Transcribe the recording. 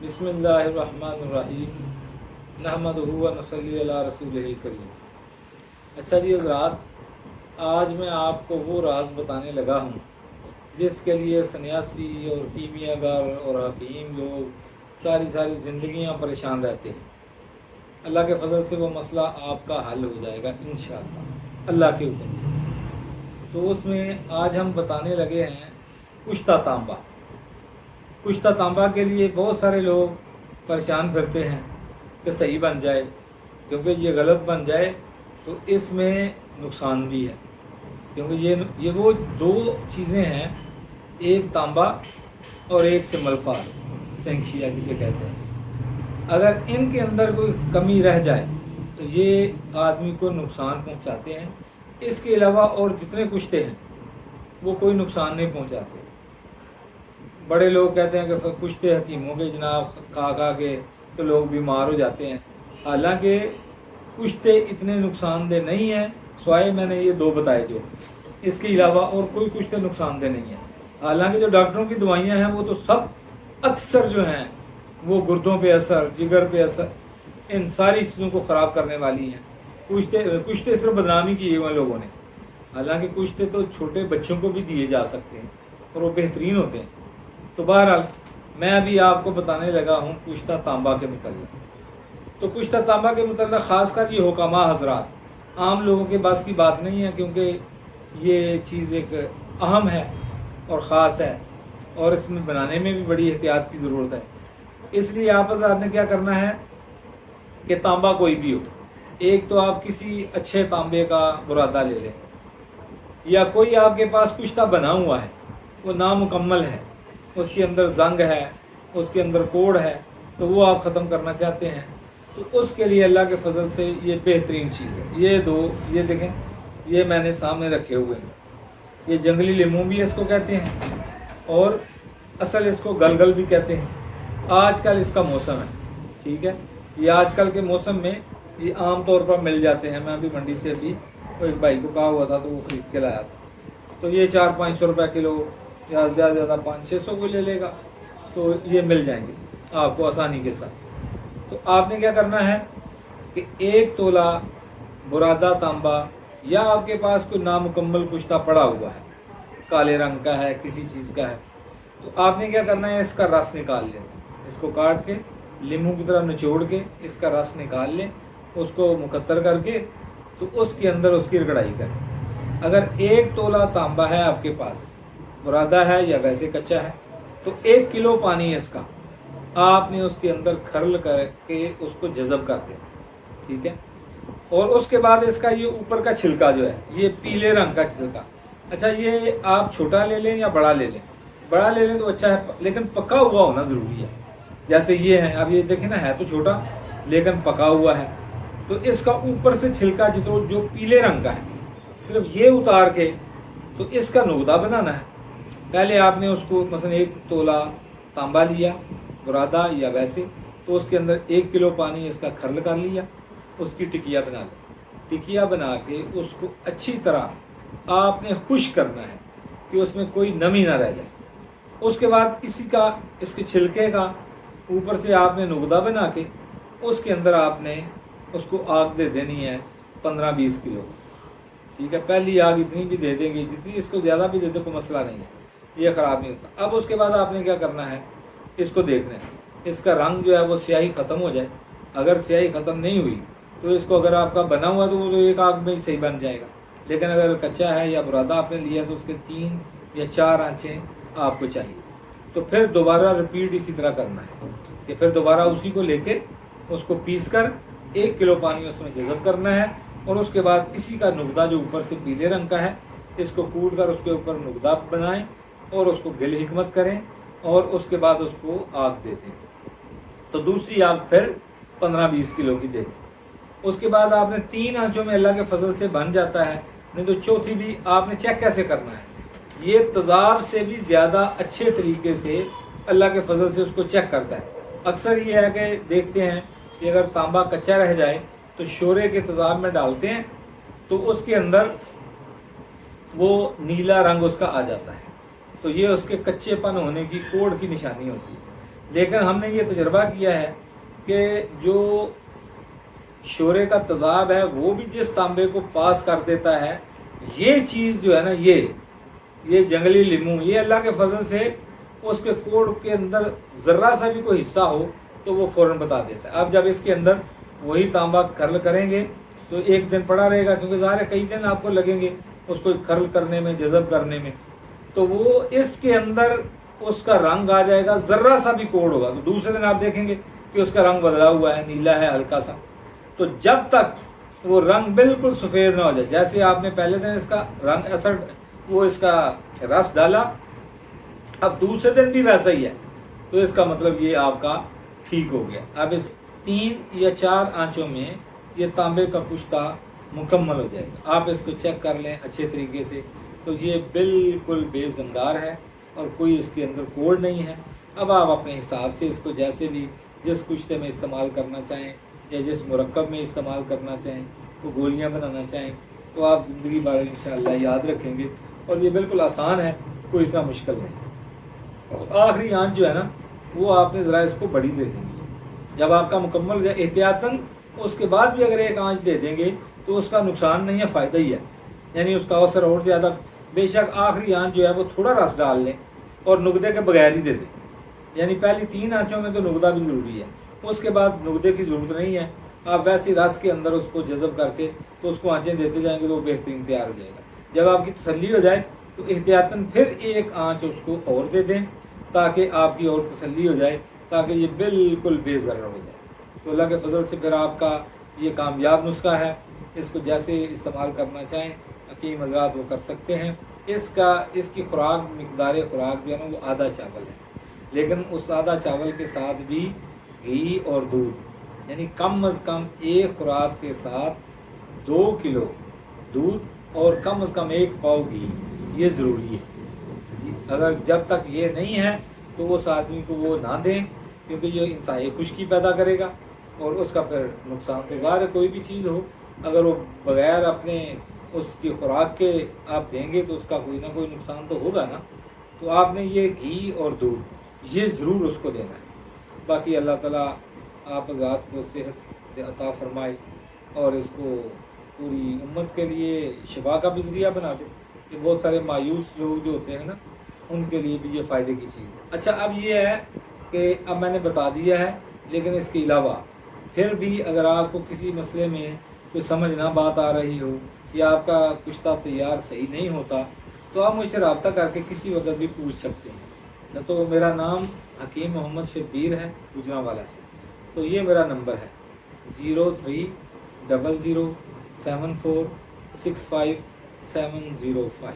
बिस्मिल्लाहिर्रहमानिर्रहीम नहमदुहु व नसल्ली अला रसूलिहिल करीम। अच्छा जी हज़रात, आज मैं आपको वो राज बताने लगा हूँ जिसके लिए सन्यासी और कीमियागर और हकीम लोग सारी ज़िंदगियाँ परेशान रहते हैं। अल्लाह के फजल से वो मसला आपका हल हो जाएगा इंशाअल्लाह अल्लाह के हुक्म से। तो उसमें आज हम बताने लगे हैं कुश्ता तांबा। कुश्ता तांबा के लिए बहुत सारे लोग परेशान फिरते हैं कि सही बन जाए, क्योंकि ये गलत बन जाए तो इसमें नुकसान भी है। क्योंकि ये वो दो चीज़ें हैं, एक तांबा और एक सिमल्फार सेंखिया जिसे कहते हैं। अगर इनके अंदर कोई कमी रह जाए तो ये आदमी को नुकसान पहुंचाते हैं। इसके अलावा और जितने कुश्ते हैं वो कोई नुकसान नहीं पहुंचाते। बड़े लोग कहते हैं कि कुश्ते हकीमों के जनाब खा के तो लोग बीमार हो जाते हैं। हालांकि कुश्ते इतने नुकसानदेह नहीं हैं, स्वाय मैंने ये दो बताए जो, इसके अलावा और कोई कुश्ते नुकसानदेह नहीं है। हालांकि जो डॉक्टरों की दवाइयाँ हैं वो तो सब अक्सर जो हैं वो गुर्दों पे असर, जिगर पे असर, इन सारी चीज़ों को ख़राब करने वाली हैं। कुश्ते सिर्फ बदनामी की हुए लोगों ने। हालांकि कुश्ते तो छोटे बच्चों को भी दिए जा सकते हैं और वो बेहतरीन होते हैं। तो बहरहाल मैं अभी आपको बताने लगा हूँ कुश्ता तांबा के मुतल्लिक़। तो कुश्ता तांबा के मुतल्लिक़ ख़ासकर ये हुकामा हज़रात, आम लोगों के बस की बात नहीं है, क्योंकि ये चीज़ एक अहम है और ख़ास है और इसमें बनाने में भी बड़ी एहतियात की ज़रूरत है। इसलिए आप हज़रात ने क्या करना है कि तांबा कोई भी हो, एक तो आप किसी अच्छे तांबे का बुरादा ले लें, या कोई आपके पास कुश्ता बना हुआ है वो नामुकम्मल है, उसके अंदर जंग है, उसके अंदर कोड़ है, तो वो आप ख़त्म करना चाहते हैं तो उसके लिए अल्लाह के फजल से ये बेहतरीन चीज़ है। ये दो, ये देखें, ये मैंने सामने रखे हुए हैं। ये जंगली लीमू भी इसको कहते हैं और असल इसको गलगल भी कहते हैं। आजकल इसका मौसम है, ठीक है, ये आजकल के मौसम में ये आम तौर पर मिल जाते हैं। मैं अभी मंडी से अभी एक भाई को कहा हुआ था तो वो ख़रीद के लाया था। तो ये 400-500 रुपये किलो या ज़्यादा ज़्यादा 500-600 को ले लेगा तो ये मिल जाएंगे आपको आसानी के साथ। तो आपने क्या करना है कि 1 तोला बुरादा तांबा, या आपके पास कोई नामुकम्मल कुश्ता पड़ा हुआ है, काले रंग का है, किसी चीज़ का है, तो आपने क्या करना है, इसका रस निकाल लेना। इसको काट के लीमू की तरह निचोड़ के इसका रस निकाल लें, उसको मुकद्दर करके तो उसके अंदर उसकी रगड़ाई करें। अगर 1 तोला तांबा है आपके पास, बुरादा है या वैसे कच्चा है, तो 1 किलो पानी इसका आपने उसके अंदर खरल करके उसको जज़ब कर देना, ठीक है। और उसके बाद इसका ये ऊपर का छिलका जो है, ये पीले रंग का छिलका, अच्छा ये आप छोटा ले लें या बड़ा ले लें। बड़ा ले लें तो अच्छा है, लेकिन पका हुआ होना ज़रूरी है। जैसे ये है, अब ये देखें ना, है तो छोटा लेकिन पका हुआ है, तो इसका ऊपर से छिलका जो पीले रंग का है, सिर्फ ये उतार के तो इसका नुकदा बनाना है। पहले आपने उसको मसलन 1 तोला तांबा लिया, बुरादा या वैसे, तो उसके अंदर 1 किलो पानी इसका खरल कर लिया, उसकी टिकिया बना ली। टिकिया बना के उसको अच्छी तरह आपने खुश करना है कि उसमें कोई नमी ना रह जाए। उसके बाद इसके छिलके का ऊपर से आपने नुकदा बना के उसके अंदर आपने उसको आग दे देनी है 15-20 किलो, ठीक है। पहली आग इतनी भी दे देंगे, जितनी इसको ज़्यादा भी दे दो कोई मसला नहीं है, ये ख़राब नहीं होता। अब उसके बाद आपने क्या करना है, इसको देखना है इसका रंग जो है वो स्याही ख़त्म हो जाए। अगर स्याही ख़त्म नहीं हुई तो इसको, अगर आपका बना हुआ तो वो तो 1 आग में ही सही बन जाएगा, लेकिन अगर कच्चा है या बुरादा आपने लिया तो उसके 3 या 4 आंचें आपको चाहिए। तो फिर दोबारा रिपीट इसी तरह करना है कि फिर दोबारा उसी को लेके उसको पीस कर 1 किलो पानी उसमें जज़ब करना है, और उसके बाद इसी का नुकदा जो ऊपर से पीले रंग का है, इसको कूट कर उसके ऊपर नुकदा बनाएं और उसको गिल हिकमत करें, और उसके बाद उसको आग दे दें। तो दूसरी आग फिर 15-20 किलो की दे दें। उसके बाद आपने 3 आंचों में अल्लाह के फजल से बन जाता है, नहीं तो चौथी भी आपने चेक कैसे करना है, ये तेज़ाब से भी ज़्यादा अच्छे तरीके से अल्लाह के फजल से उसको चेक करता है। अक्सर ये है कि देखते हैं कि अगर तांबा कच्चा रह जाए तो शोरे के तेज़ाब में डालते हैं तो उसके अंदर वो नीला रंग उसका आ जाता है, तो ये उसके कच्चेपन होने की, कोड़ की निशानी होती है। لیکن हमने ये तजर्बा किया है कि जो शोरे का तजाब है वो भी जिस तांबे को पास कर देता है, ये चीज़ जो है ना, ये जंगली लीमू, ये अल्लाह के फजल से उसके कोड के अंदर ज़र्रा सा भी कोई हिस्सा हो तो वो फ़ौरन बता देता है। अब जब इसके अंदर वही तांबा कर्ल करेंगे तो एक दिन पड़ा रहेगा, क्योंकि ज़ाहिर है कई दिन आपको लगेंगे उसको कर्ल करने में, जज़ब करने में, तो वो इसके अंदर उसका रंग आ जाएगा, ज़र्रा सा भी कोड होगा तो दूसरे दिन आप देखेंगे कि उसका रंग बदला हुआ है, नीला है हल्का सा। तो जब तक वो रंग बिल्कुल सफ़ेद ना हो जाए, जैसे आपने पहले दिन इसका रंग असर वो इसका रस डाला, अब दूसरे दिन भी वैसा ही है, तो इसका मतलब ये आपका ठीक हो गया। अब इस 3 या 4 आंचों में ये तांबे का कुश्ता मुकम्मल हो जाएगा। आप इसको चेक कर लें अच्छे तरीके से, तो ये बिल्कुल बेज़ंगार है और कोई इसके अंदर कोड नहीं है। अब आप अपने हिसाब से इसको जैसे भी जिस कुश्ते में इस्तेमाल करना चाहें या जिस मुरक्कब में इस्तेमाल करना चाहें, वो गोलियां बनाना चाहें, तो आप ज़िंदगी भर इंशाअल्लाह याद रखेंगे। और ये बिल्कुल आसान है, कोई इतना मुश्किल नहीं। और आखिरी आंच जो है ना, वो आपने ज़रा इसको बड़ी दे देंगी। जब आपका मुकम्मल हो जाए एहतियातन उसके बाद भी अगर एक आंच दे देंगे तो उसका नुकसान नहीं है, फ़ायदा ही है, यानी उसका अवसर और ज़्यादा। बेशक आखिरी आंच जो है वो थोड़ा रस डाल लें और नुकदे के बगैर ही दे दें, यानी पहली 3 आंचों में तो नुकदा भी ज़रूरी है, उसके बाद नुकदे की ज़रूरत नहीं है। आप वैसे रस के अंदर उसको जज़ब करके तो उसको आंचें देते जाएंगे तो वो बेहतरीन तैयार हो जाएगा। जब आपकी तसल्ली हो जाए तो एहतियातन फिर एक आंच उसको और दे दें ताकि आपकी और तसल्ली हो जाए, ताकि ये बिल्कुल बेज़र्र हो जाए। तो अल्लाह के फजल से फिर आपका ये कामयाब नुस्खा है, इसको जैसे इस्तेमाल करना चाहें हकीम हज़रात वो कर सकते हैं। इसकी खुराक मकदार खुराक जो है ना वो आधा चावल है, लेकिन उस आधा चावल के साथ भी घी और दूध, यानी कम अज़ कम एक खुराक के साथ 2 किलो दूध और कम अज़ कम 1 पाव घी, ये ज़रूरी है। अगर जब तक ये नहीं है तो उस आदमी को वो ना दें, क्योंकि ये इंतहाई खुश्की पैदा करेगा और उसका फिर नुकसान। तो ज़ाहिर है कोई भी चीज़ हो, अगर वो बग़ैर अपने उसकी खुराक के आप देंगे तो उसका कोई ना कोई नुकसान तो होगा ना। तो आपने ये घी और दूध ये ज़रूर उसको देना है। बाकी अल्लाह ताला आप हज़रात को सेहत अता फरमाए और इसको पूरी उम्मत के लिए शिफा का भी ज़रिया बना दे। ये बहुत सारे मायूस लोग जो होते हैं ना, उनके लिए भी ये फ़ायदे की चीज़ है। अच्छा, अब ये है कि अब मैंने बता दिया है, लेकिन इसके अलावा फिर भी अगर आपको किसी मसले में कोई समझ ना बात आ रही हो या आपका कुश्ता तैयार सही नहीं होता, तो आप मुझसे रब्ता करके किसी वक्त भी पूछ सकते हैं। अच्छा, तो मेरा नाम हकीम मोहम्मद शब्बीर है गुजरांवाला से। तो ये मेरा नंबर है 03007465 705।